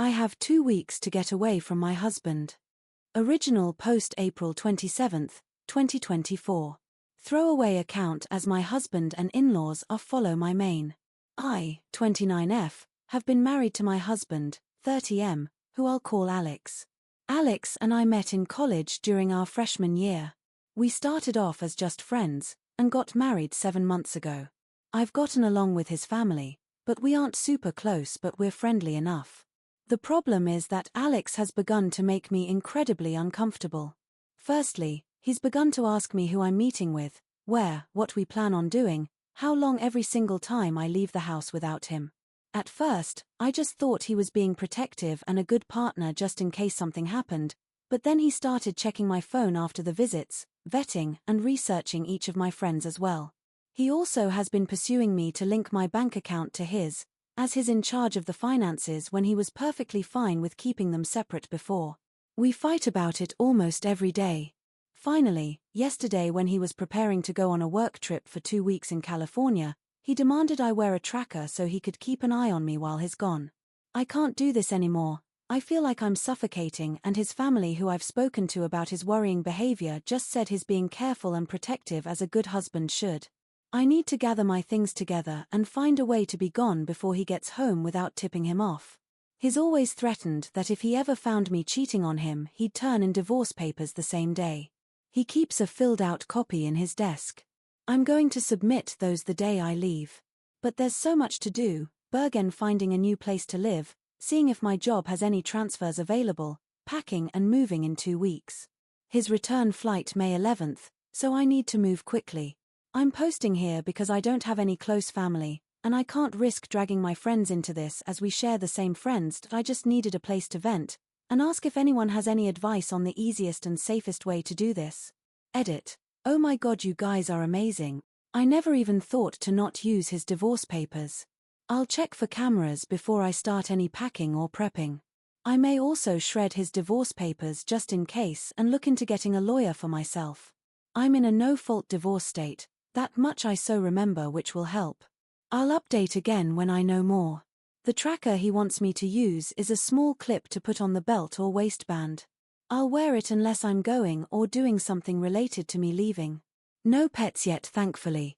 I have 2 weeks to get away from my husband. Original post April 27, 2024. Throwaway account as my husband and in-laws are follow my main. I, 29F, have been married to my husband, 30M, who I'll call Alex. Alex and I met in college during our freshman year. We started off as just friends, and got married 7 months ago. I've gotten along with his family, but we aren't super close, but we're friendly enough. The problem is that Alex has begun to make me incredibly uncomfortable. Firstly, he's begun to ask me who I'm meeting with, where, what we plan on doing, how long every single time I leave the house without him. At first, I just thought he was being protective and a good partner just in case something happened, but then he started checking my phone after the visits, vetting and researching each of my friends as well. He also has been pursuing me to link my bank account to his, as he's in charge of the finances when he was perfectly fine with keeping them separate before. We fight about it almost every day. Finally, yesterday when he was preparing to go on a work trip for 2 weeks in California, he demanded I wear a tracker so he could keep an eye on me while he's gone. I can't do this anymore. I feel like I'm suffocating, and his family who I've spoken to about his worrying behavior just said he's being careful and protective as a good husband should. I need to gather my things together and find a way to be gone before he gets home without tipping him off. He's always threatened that if he ever found me cheating on him, he'd turn in divorce papers the same day. He keeps a filled-out copy in his desk. I'm going to submit those the day I leave. But there's so much to do, Bergen finding a new place to live, seeing if my job has any transfers available, packing and moving in 2 weeks. His return flight May 11th, so I need to move quickly. I'm posting here because I don't have any close family, and I can't risk dragging my friends into this as we share the same friends. That I just needed a place to vent, and ask if anyone has any advice on the easiest and safest way to do this. Edit. Oh my god, you guys are amazing. I never even thought to not use his divorce papers. I'll check for cameras before I start any packing or prepping. I may also shred his divorce papers just in case and look into getting a lawyer for myself. I'm in a no-fault divorce state. That much I so remember, which will help. I'll update again when I know more. The tracker he wants me to use is a small clip to put on the belt or waistband. I'll wear it unless I'm going or doing something related to me leaving. No pets yet, thankfully.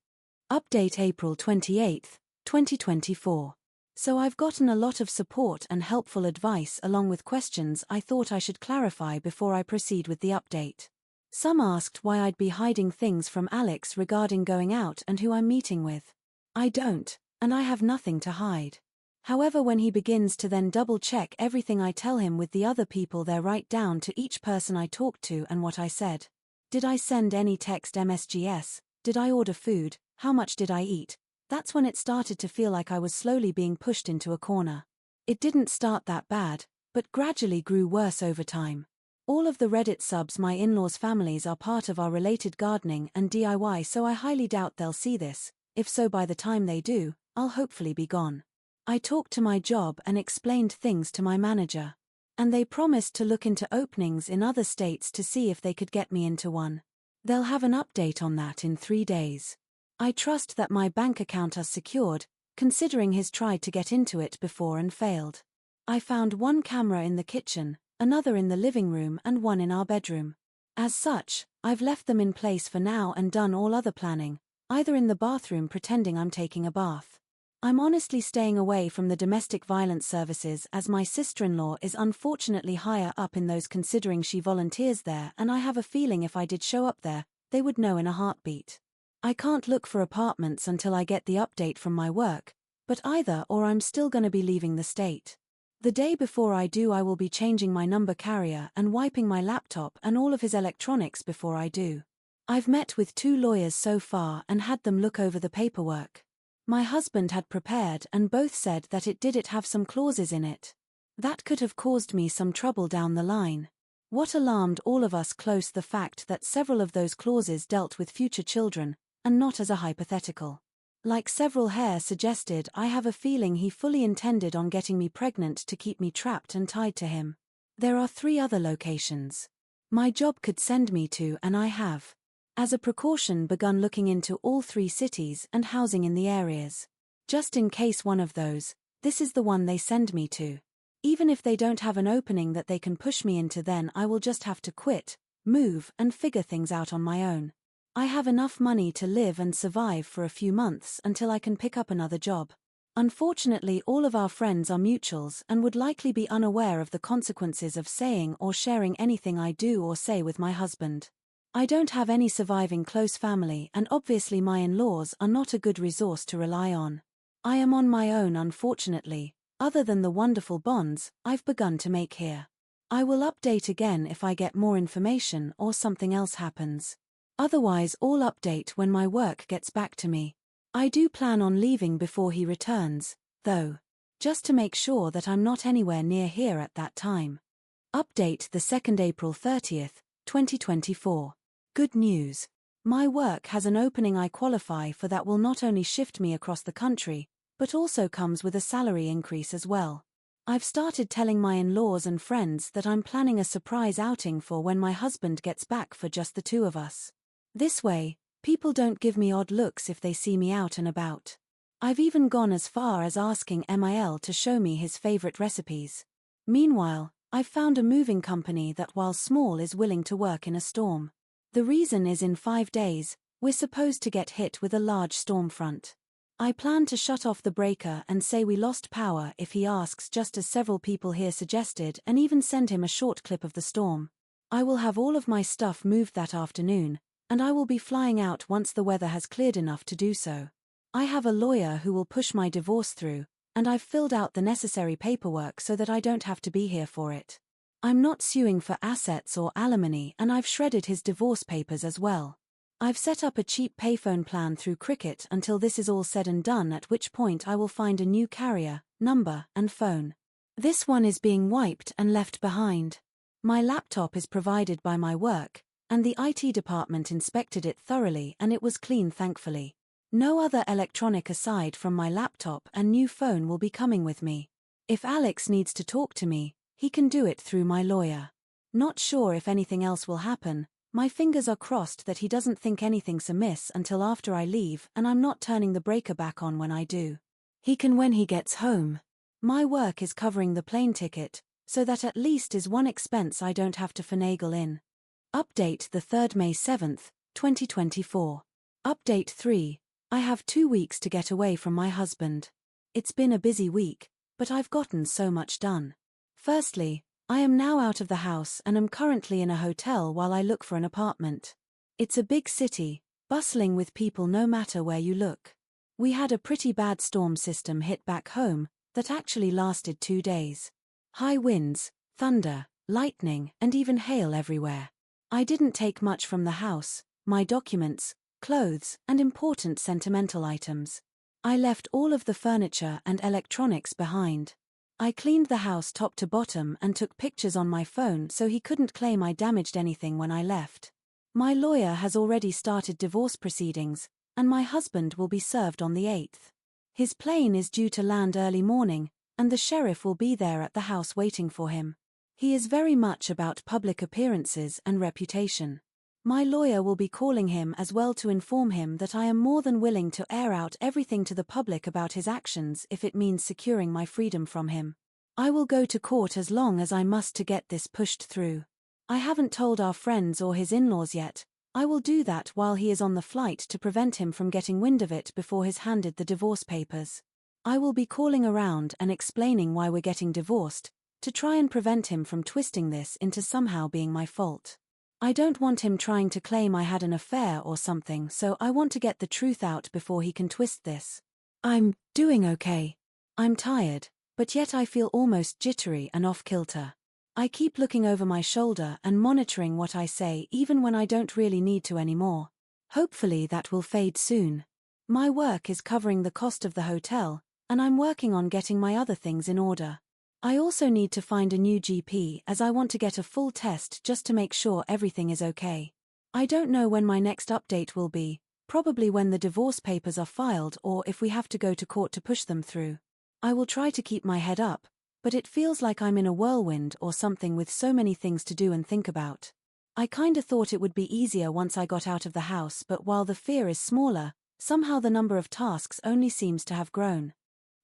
Update April 28, 2024. So I've gotten a lot of support and helpful advice along with questions I thought I should clarify before I proceed with the update. Some asked why I'd be hiding things from Alex regarding going out and who I'm meeting with. I don't, and I have nothing to hide. However, when he begins to then double-check everything I tell him with the other people there, right down to each person I talked to and what I said. Did I send any text MSGs? Did I order food? How much did I eat? That's when it started to feel like I was slowly being pushed into a corner. It didn't start that bad, but gradually grew worse over time. All of the Reddit subs my in-laws' families are part of are related gardening and DIY, so I highly doubt they'll see this. If so, by the time they do, I'll hopefully be gone. I talked to my job and explained things to my manager. And they promised to look into openings in other states to see if they could get me into one. They'll have an update on that in 3 days. I trust that my bank account is secured, considering he's tried to get into it before and failed. I found one camera in the kitchen, another in the living room and one in our bedroom. As such, I've left them in place for now and done all other planning, either in the bathroom pretending I'm taking a bath. I'm honestly staying away from the domestic violence services as my sister-in-law is unfortunately higher up in those considering she volunteers there, and I have a feeling if I did show up there, they would know in a heartbeat. I can't look for apartments until I get the update from my work, but either or I'm still gonna be leaving the state. The day before I do, I will be changing my number carrier and wiping my laptop and all of his electronics before I do. I've met with 2 lawyers so far and had them look over the paperwork. My husband had prepared and both said that it did have some clauses in it. That could have caused me some trouble down the line. What alarmed all of us close the fact that several of those clauses dealt with future children, and not as a hypothetical. Like several hair suggested, I have a feeling he fully intended on getting me pregnant to keep me trapped and tied to him. There are 3 other locations my job could send me to, and I have, as a precaution, begun looking into all 3 cities and housing in the areas. Just in case one of those, this is the one they send me to. Even if they don't have an opening that they can push me into, then I will just have to quit, move, and figure things out on my own. I have enough money to live and survive for a few months until I can pick up another job. Unfortunately, all of our friends are mutuals and would likely be unaware of the consequences of saying or sharing anything I do or say with my husband. I don't have any surviving close family, and obviously my in-laws are not a good resource to rely on. I am on my own, unfortunately, other than the wonderful bonds I've begun to make here. I will update again if I get more information or something else happens. Otherwise, I'll update when my work gets back to me. I do plan on leaving before he returns, though, just to make sure that I'm not anywhere near here at that time. Update the 2nd April 30th, 2024. Good news. My work has an opening I qualify for that will not only shift me across the country, but also comes with a salary increase as well. I've started telling my in-laws and friends that I'm planning a surprise outing for when my husband gets back for just the two of us. This way, people don't give me odd looks if they see me out and about. I've even gone as far as asking Mil to show me his favorite recipes. Meanwhile, I've found a moving company that, while small, is willing to work in a storm. The reason is in 5 days, we're supposed to get hit with a large storm front. I plan to shut off the breaker and say we lost power if he asks, just as several people here suggested, and even send him a short clip of the storm. I will have all of my stuff moved that afternoon, and I will be flying out once the weather has cleared enough to do so. I have a lawyer who will push my divorce through, and I've filled out the necessary paperwork so that I don't have to be here for it. I'm not suing for assets or alimony, and I've shredded his divorce papers as well. I've set up a cheap payphone plan through Cricket until this is all said and done, at which point I will find a new carrier, number, and phone. This one is being wiped and left behind. My laptop is provided by my work, and the IT department inspected it thoroughly and it was clean, thankfully. No other electronic aside from my laptop and new phone will be coming with me. If Alex needs to talk to me, he can do it through my lawyer. Not sure if anything else will happen. My fingers are crossed that he doesn't think anything's amiss until after I leave and I'm not turning the breaker back on when I do. He can when he gets home. My work is covering the plane ticket, so that at least is one expense I don't have to finagle in. Update the 3rd May 7th, 2024. Update 3. I have 2 weeks to get away from my husband. It's been a busy week, but I've gotten so much done. Firstly, I am now out of the house and am currently in a hotel while I look for an apartment. It's a big city, bustling with people no matter where you look. We had a pretty bad storm system hit back home that actually lasted 2 days. High winds, thunder, lightning, and even hail everywhere. I didn't take much from the house: my documents, clothes, and important sentimental items. I left all of the furniture and electronics behind. I cleaned the house top to bottom and took pictures on my phone so he couldn't claim I damaged anything when I left. My lawyer has already started divorce proceedings, and my husband will be served on the 8th. His plane is due to land early morning, and the sheriff will be there at the house waiting for him. He is very much about public appearances and reputation. My lawyer will be calling him as well to inform him that I am more than willing to air out everything to the public about his actions if it means securing my freedom from him. I will go to court as long as I must to get this pushed through. I haven't told our friends or his in-laws yet. I will do that while he is on the flight to prevent him from getting wind of it before he's handed the divorce papers. I will be calling around and explaining why we're getting divorced, to try and prevent him from twisting this into somehow being my fault. I don't want him trying to claim I had an affair or something, so I want to get the truth out before he can twist this. I'm doing okay. I'm tired, but yet I feel almost jittery and off-kilter. I keep looking over my shoulder and monitoring what I say even when I don't really need to anymore. Hopefully that will fade soon. My work is covering the cost of the hotel, and I'm working on getting my other things in order. I also need to find a new GP as I want to get a full test just to make sure everything is okay. I don't know when my next update will be, probably when the divorce papers are filed or if we have to go to court to push them through. I will try to keep my head up, but it feels like I'm in a whirlwind or something with so many things to do and think about. I kinda thought it would be easier once I got out of the house, but while the fear is smaller, somehow the number of tasks only seems to have grown.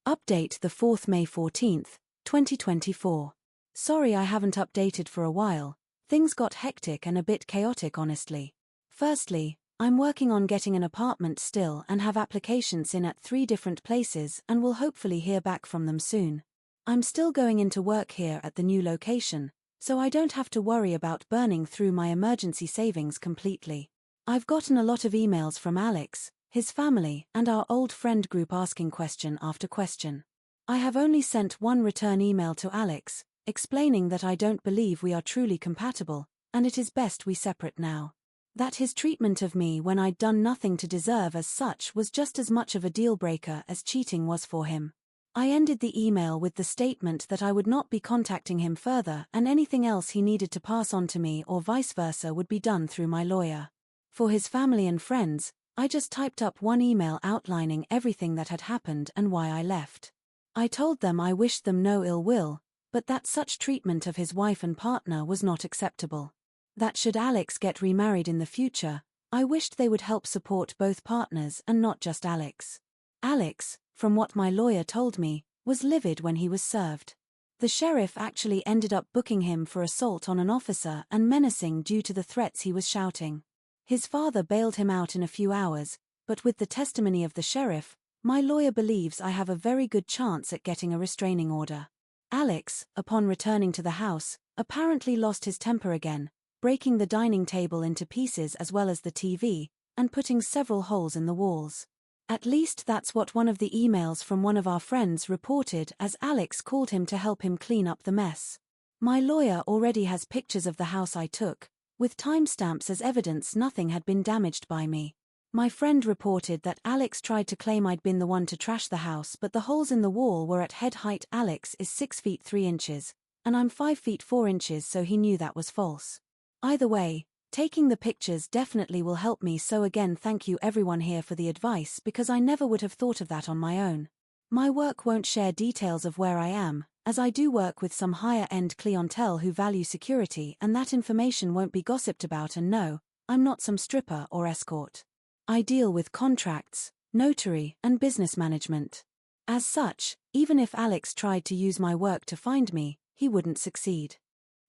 Update the 4th May 14th, 2024. Sorry I haven't updated for a while. Things got hectic and a bit chaotic honestly. Firstly, I'm working on getting an apartment still and have applications in at 3 different places and will hopefully hear back from them soon. I'm still going into work here at the new location, so I don't have to worry about burning through my emergency savings completely. I've gotten a lot of emails from Alex, his family, and our old friend group asking question after question. I have only sent one return email to Alex, explaining that I don't believe we are truly compatible, and it is best we separate now. That his treatment of me when I'd done nothing to deserve as such was just as much of a deal-breaker as cheating was for him. I ended the email with the statement that I would not be contacting him further and anything else he needed to pass on to me or vice versa would be done through my lawyer. For his family and friends, I just typed up one email outlining everything that had happened and why I left. I told them I wished them no ill will, but that such treatment of his wife and partner was not acceptable. That should Alex get remarried in the future, I wished they would help support both partners and not just Alex. Alex, from what my lawyer told me, was livid when he was served. The sheriff actually ended up booking him for assault on an officer and menacing due to the threats he was shouting. His father bailed him out in a few hours, but with the testimony of the sheriff, my lawyer believes I have a very good chance at getting a restraining order. Alex, upon returning to the house, apparently lost his temper again, breaking the dining table into pieces as well as the TV, and putting several holes in the walls. At least that's what one of the emails from one of our friends reported as Alex called him to help him clean up the mess. My lawyer already has pictures of the house I took, with timestamps as evidence nothing had been damaged by me. My friend reported that Alex tried to claim I'd been the one to trash the house, but the holes in the wall were at head height. Alex is 6 feet 3 inches, and I'm 5 feet 4 inches, so he knew that was false. Either way, taking the pictures definitely will help me, so again thank you everyone here for the advice because I never would have thought of that on my own. My work won't share details of where I am, as I do work with some higher-end clientele who value security, and that information won't be gossiped about, and no, I'm not some stripper or escort. I deal with contracts, notary, and business management. As such, even if Alex tried to use my work to find me, he wouldn't succeed.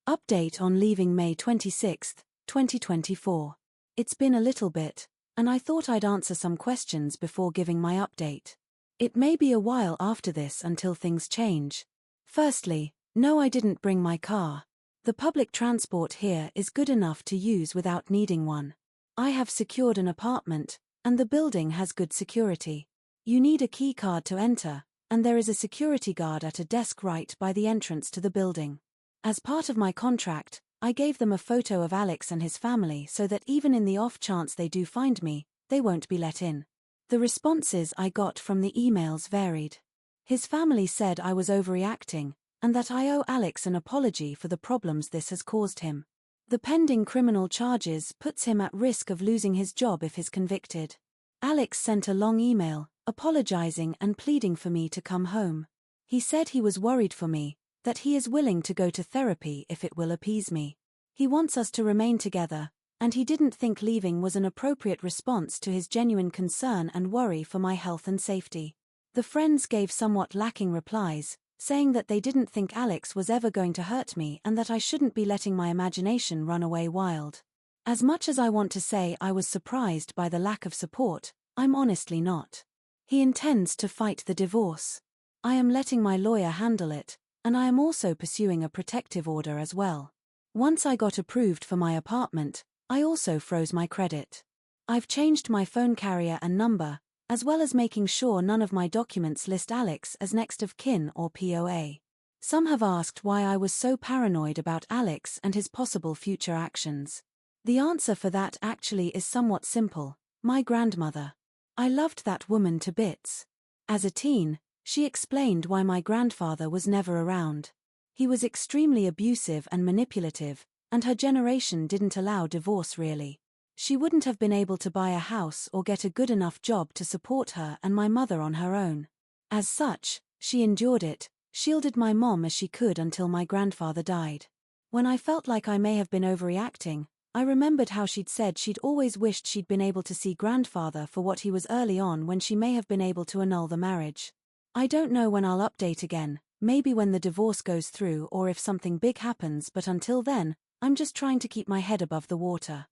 Update on leaving May 26, 2024. It's been a little bit, and I thought I'd answer some questions before giving my update. It may be a while after this until things change. Firstly, no, I didn't bring my car. The public transport here is good enough to use without needing one. I have secured an apartment, and the building has good security. You need a key card to enter, and there is a security guard at a desk right by the entrance to the building. As part of my contract, I gave them a photo of Alex and his family so that even in the off chance they do find me, they won't be let in. The responses I got from the emails varied. His family said I was overreacting, and that I owe Alex an apology for the problems this has caused him. The pending criminal charges puts him at risk of losing his job if he's convicted. Alex sent a long email, apologizing and pleading for me to come home. He said he was worried for me, that he is willing to go to therapy if it will appease me. He wants us to remain together, and he didn't think leaving was an appropriate response to his genuine concern and worry for my health and safety. The friends gave somewhat lacking replies, saying that they didn't think Alex was ever going to hurt me and that I shouldn't be letting my imagination run away wild. As much as I want to say I was surprised by the lack of support, I'm honestly not. He intends to fight the divorce. I am letting my lawyer handle it, and I am also pursuing a protective order as well. Once I got approved for my apartment, I also froze my credit. I've changed my phone carrier and number, as well as making sure none of my documents list Alex as next of kin or POA. Some have asked why I was so paranoid about Alex and his possible future actions. The answer for that actually is somewhat simple: my grandmother. I loved that woman to bits. As a teen, she explained why my grandfather was never around. He was extremely abusive and manipulative, and her generation didn't allow divorce really. She wouldn't have been able to buy a house or get a good enough job to support her and my mother on her own. As such, she endured it, shielded my mom as she could until my grandfather died. When I felt like I may have been overreacting, I remembered how she'd said she'd always wished she'd been able to see grandfather for what he was early on when she may have been able to annul the marriage. I don't know when I'll update again, Maybe when the divorce goes through or if something big happens, but until then, I'm just trying to keep my head above the water.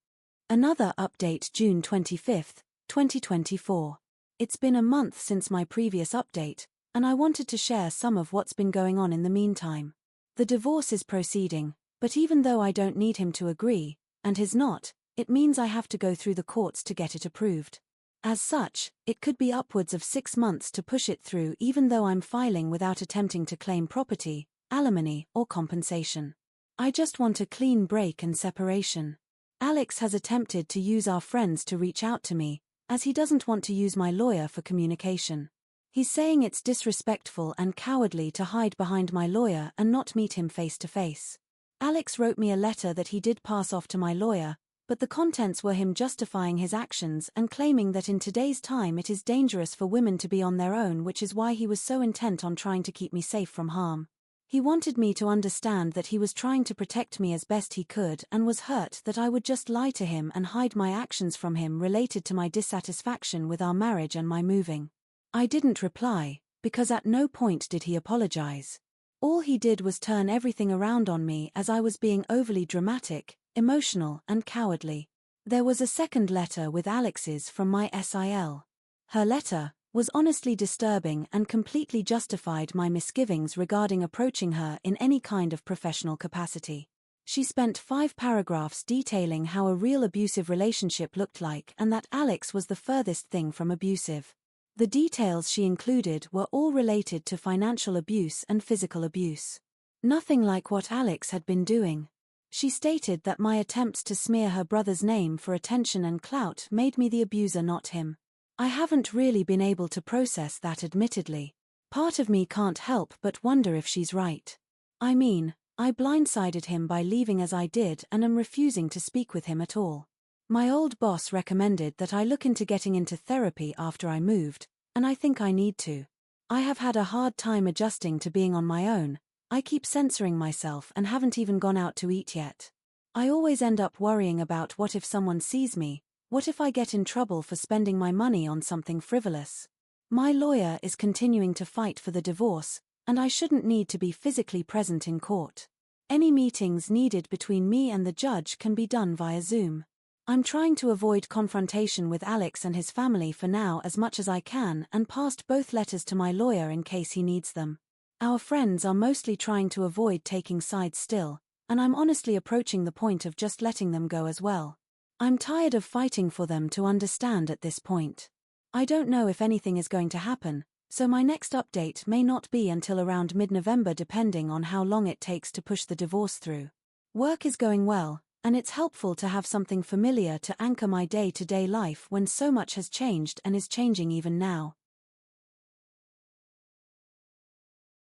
Another update, June 25, 2024. It's been a month since my previous update, and I wanted to share some of what's been going on in the meantime. The divorce is proceeding, but even though I don't need him to agree, and he's not, it means I have to go through the courts to get it approved. As such, it could be upwards of 6 months to push it through, even though I'm filing without attempting to claim property, alimony, or compensation. I just want a clean break and separation. Alex has attempted to use our friends to reach out to me, as he doesn't want to use my lawyer for communication. He's saying it's disrespectful and cowardly to hide behind my lawyer and not meet him face to face. Alex wrote me a letter that he did pass off to my lawyer, but the contents were him justifying his actions and claiming that in today's time it is dangerous for women to be on their own, which is why he was so intent on trying to keep me safe from harm. He wanted me to understand that he was trying to protect me as best he could and was hurt that I would just lie to him and hide my actions from him related to my dissatisfaction with our marriage and my moving. I didn't reply, because at no point did he apologize. All he did was turn everything around on me as I was being overly dramatic, emotional, and cowardly. There was a second letter with Alex's from my SIL. Her letter was honestly disturbing and completely justified my misgivings regarding approaching her in any kind of professional capacity. She spent 5 paragraphs detailing how a real abusive relationship looked like and that Alex was the furthest thing from abusive. The details she included were all related to financial abuse and physical abuse. Nothing like what Alex had been doing. She stated that my attempts to smear her brother's name for attention and clout made me the abuser, not him. I haven't really been able to process that, admittedly. Part of me can't help but wonder if she's right. I mean, I blindsided him by leaving as I did and am refusing to speak with him at all. My old boss recommended that I look into getting into therapy after I moved, and I think I need to. I have had a hard time adjusting to being on my own. I keep censoring myself and haven't even gone out to eat yet. I always end up worrying about what if someone sees me, what if I get in trouble for spending my money on something frivolous. My lawyer is continuing to fight for the divorce, and I shouldn't need to be physically present in court. Any meetings needed between me and the judge can be done via Zoom. I'm trying to avoid confrontation with Alex and his family for now as much as I can and passed both letters to my lawyer in case he needs them. Our friends are mostly trying to avoid taking sides still, and I'm honestly approaching the point of just letting them go as well. I'm tired of fighting for them to understand at this point. I don't know if anything is going to happen, so my next update may not be until around mid-November, depending on how long it takes to push the divorce through. Work is going well, and it's helpful to have something familiar to anchor my day-to-day life when so much has changed and is changing even now.